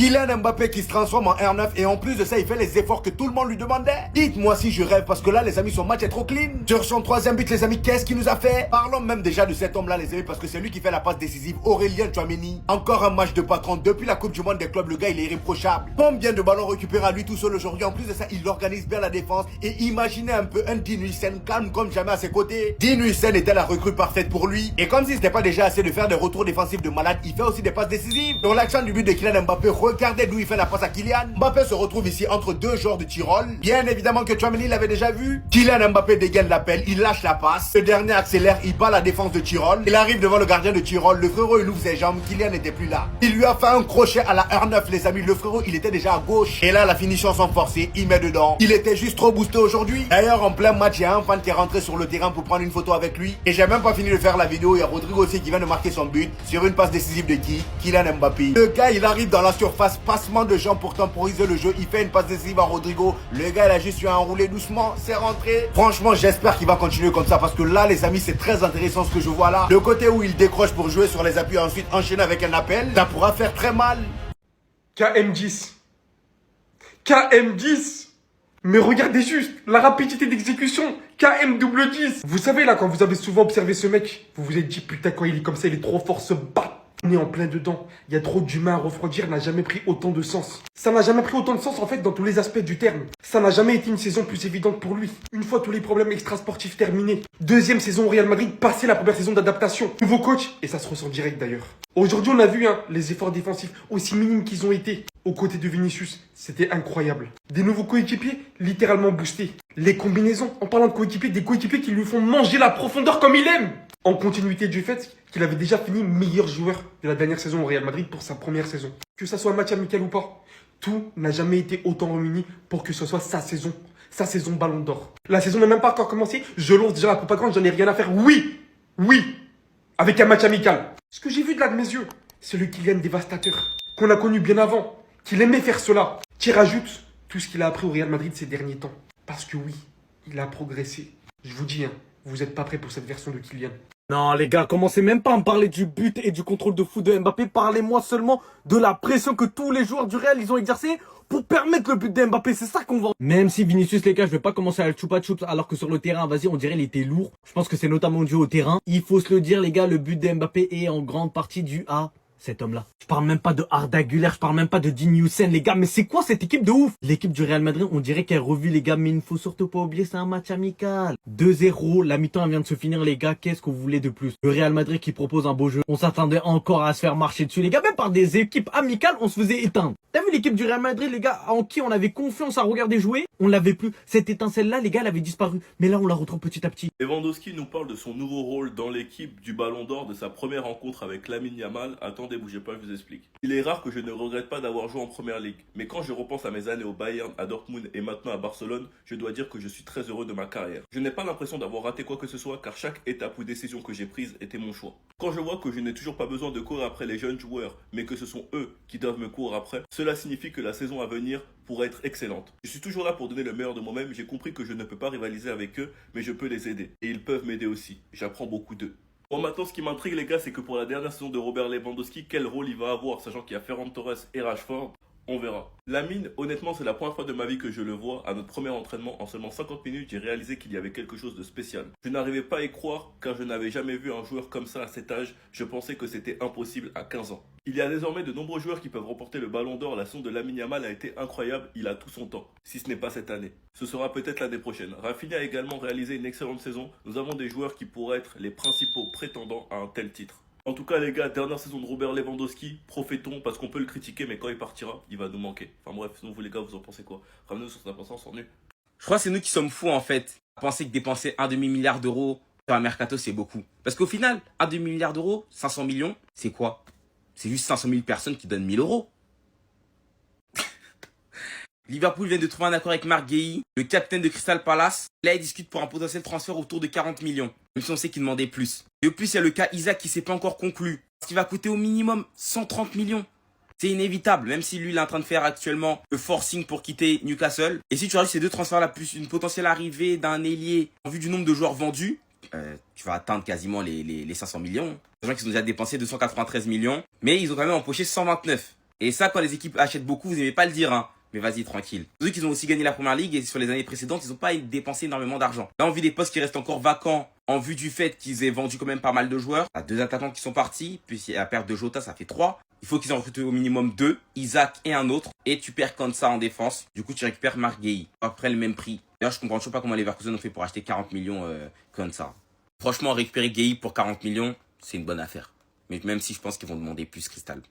Kylian Mbappé qui se transforme en R9 et en plus de ça, il fait les efforts que tout le monde lui demandait. Dites-moi si je rêve parce que là, les amis, son match est trop clean. Sur son troisième but, les amis, qu'est-ce qu'il nous a fait? Parlons même déjà de cet homme-là, les amis, parce que c'est lui qui fait la passe décisive. Aurélien Tchouaméni. Encore un match de patron. Depuis la Coupe du Monde des clubs, le gars, il est irréprochable. Combien de ballons récupérés à lui tout seul aujourd'hui? En plus de ça, il organise bien la défense. Et imaginez un peu un Dean Huijsen calme comme jamais à ses côtés. Dean Huijsen était la recrue parfaite pour lui. Et comme si c'était pas déjà assez de faire des retours défensifs de malade, il fait aussi des passes décisives. Sur l'action du but de Kylian Mbappé, regardez d'où il fait la passe à Kylian. Mbappé se retrouve ici entre deux joueurs de Tyrol. Bien évidemment que Tchouaméni l'avait déjà vu. Kylian Mbappé dégaine l'appel, il lâche la passe. Le dernier accélère, il bat la défense de Tyrol. Il arrive devant le gardien de Tyrol. Le frérot, il ouvre ses jambes. Kylian n'était plus là. Il lui a fait un crochet à la R9, les amis. Le frérot, il était déjà à gauche. Et là, la finition sans forcer, il met dedans. Il était juste trop boosté aujourd'hui. D'ailleurs, en plein match, il y a un fan qui est rentré sur le terrain pour prendre une photo avec lui. Et j'ai même pas fini de faire la vidéo. Il y a Rodrigo aussi qui vient de marquer son but sur une passe décisive de qui? Kylian Mbappé. Le gars, il arrive dans la surface, passement de jambes pour temporiser le jeu. Il fait une passe décisive à Rodrigo. Le gars, il a juste eu à enrouler doucement. C'est rentré. Franchement, j'espère qu'il va continuer comme ça parce que là, les amis, c'est très intéressant ce que je vois là. Le côté où il décroche pour jouer sur les appuis et ensuite enchaîner avec un appel, ça pourra faire très mal. KM10. KM10. Mais regardez juste, la rapidité d'exécution, KM double 10. Vous savez là, quand vous avez souvent observé ce mec, vous vous êtes dit, putain, quand il est comme ça, il est trop fort, ce bat. On est en plein dedans. Il y a trop d'humains à refroidir, n'a jamais pris autant de sens. Ça n'a jamais pris autant de sens en fait dans tous les aspects du terme. Ça n'a jamais été une saison plus évidente pour lui. Une fois tous les problèmes extrasportifs terminés. Deuxième saison au Real Madrid, passé la première saison d'adaptation. Nouveau coach, et ça se ressent direct d'ailleurs. Aujourd'hui, on a vu les efforts défensifs, aussi minimes qu'ils ont été. Aux côtés de Vinicius, c'était incroyable. Des nouveaux coéquipiers, littéralement boostés. Les combinaisons, en parlant de coéquipiers, des coéquipiers qui lui font manger la profondeur comme il aime. En continuité du fait qu'il avait déjà fini meilleur joueur de la dernière saison au Real Madrid pour sa première saison. Que ça soit un match amical ou pas, tout n'a jamais été autant réuni pour que ce soit sa saison Ballon d'Or. La saison n'a même pas encore commencé, je lance déjà la propagande, j'en ai rien à faire. Oui, avec un match amical. Ce que j'ai vu de là de mes yeux, c'est le Kylian dévastateur, qu'on a connu bien avant, qu'il aimait faire cela, qui rajoute tout ce qu'il a appris au Real Madrid ces derniers temps. Parce que oui, il a progressé. Je vous dis, vous n'êtes pas prêts pour cette version de Kylian. Non les gars, commencez même pas à me parler du but et du contrôle de fou de Mbappé. Parlez-moi seulement de la pression que tous les joueurs du Real ils ont exercée pour permettre le but de Mbappé. C'est ça qu'on vend. Même si Vinicius les gars, je vais pas commencer à le choupa choups alors que sur le terrain, vas-y, on dirait il était lourd. Je pense que c'est notamment dû au terrain. Il faut se le dire les gars, le but de Mbappé est en grande partie dû à cet homme-là. Je parle même pas de Arda Güler, je parle même pas de Dean Huijsen, les gars. Mais c'est quoi cette équipe de ouf? L'équipe du Real Madrid, on dirait qu'elle est revue, les gars. Mais il ne faut surtout pas oublier, c'est un match amical. 2-0, la mi-temps vient de se finir, les gars. Qu'est-ce que vous voulez de plus? Le Real Madrid qui propose un beau jeu. On s'attendait encore à se faire marcher dessus, les gars. Même par des équipes amicales, on se faisait éteindre. T'as vu l'équipe du Real Madrid, les gars, en qui on avait confiance à regarder jouer? On l'avait plus. Cette étincelle-là, les gars, elle avait disparu. Mais là, on la retrouve petit à petit. Lewandowski nous parle de son nouveau rôle dans l'équipe du Ballon d'Or, de sa première rencontre avec Lamine Yamal. Attendez, bougez pas, je vous explique. Il est rare que je ne regrette pas d'avoir joué en Première Ligue, mais quand je repense à mes années au Bayern, à Dortmund et maintenant à Barcelone, je dois dire que je suis très heureux de ma carrière. Je n'ai pas l'impression d'avoir raté quoi que ce soit, car chaque étape ou décision que j'ai prise était mon choix. Quand je vois que je n'ai toujours pas besoin de courir après les jeunes joueurs, mais que ce sont eux qui doivent me courir après, cela signifie que la saison à venir pourrait être excellente. Je suis toujours là pour donner le meilleur de moi-même, j'ai compris que je ne peux pas rivaliser avec eux, mais je peux les aider. Et ils peuvent m'aider aussi. J'apprends beaucoup d'eux. Bon, maintenant, ce qui m'intrigue, les gars, c'est que pour la dernière saison de Robert Lewandowski, quel rôle il va avoir, sachant qu'il y a Ferran Torres et Rashford, on verra. Lamine, honnêtement, c'est la première fois de ma vie que je le vois. À notre premier entraînement, en seulement 50 minutes, j'ai réalisé qu'il y avait quelque chose de spécial. Je n'arrivais pas à y croire, car je n'avais jamais vu un joueur comme ça à cet âge. Je pensais que c'était impossible à 15 ans. Il y a désormais de nombreux joueurs qui peuvent remporter le Ballon d'Or. La saison de Lamine Yamal a été incroyable, il a tout son temps. Si ce n'est pas cette année. Ce sera peut-être l'année prochaine. Rafinha a également réalisé une excellente saison. Nous avons des joueurs qui pourraient être les principaux prétendants à un tel titre. En tout cas les gars, dernière saison de Robert Lewandowski, profitons parce qu'on peut le critiquer mais quand il partira, il va nous manquer. Enfin bref, sinon vous les gars, vous en pensez quoi? Ramenez-nous sur sa pensée, on s'ennuie. Je crois que c'est nous qui sommes fous en fait. Penser que dépenser un demi-milliard d'euros sur un mercato c'est beaucoup. Parce qu'au final, un demi-milliard d'euros, 500 millions, c'est quoi? C'est juste 500 000 personnes qui donnent 1000 euros. Liverpool vient de trouver un accord avec Marc Guéhi, le capitaine de Crystal Palace. Là, il discute pour un potentiel transfert autour de 40 millions. Même si on sait qu'il demandait plus. Et au plus, il y a le cas Isaac qui s'est pas encore conclu. Ce qui va coûter au minimum 130 millions. C'est inévitable, même si lui, il est en train de faire actuellement le forcing pour quitter Newcastle. Et si tu rajoutes ces deux transferts-là, plus une potentielle arrivée d'un ailier, en vue du nombre de joueurs vendus, tu vas atteindre quasiment les 500 millions. Sachant qu'ils ont déjà dépensé 293 millions, mais ils ont quand même empoché 129. Et ça, quand les équipes achètent beaucoup, vous n'aimez pas le dire, hein. Mais vas-y, tranquille. Surtout qu'ils ont aussi gagné la première ligue et sur les années précédentes, ils n'ont pas dépensé énormément d'argent. Là, on vit des postes qui restent encore vacants en vue du fait qu'ils aient vendu quand même pas mal de joueurs. Il y a 2 attaquants qui sont partis, puis la perte de Jota, ça fait 3. Il faut qu'ils en recrutent au minimum 2, Isaac et un autre. Et tu perds Konsa en défense. Du coup, tu récupères Marc Guéhi. Après le même prix. D'ailleurs, je comprends toujours pas comment les Leverkusen ont fait pour acheter 40 millions Konsa. Franchement, récupérer Guéhi pour 40 millions, c'est une bonne affaire. Mais même si je pense qu'ils vont demander plus Crystal.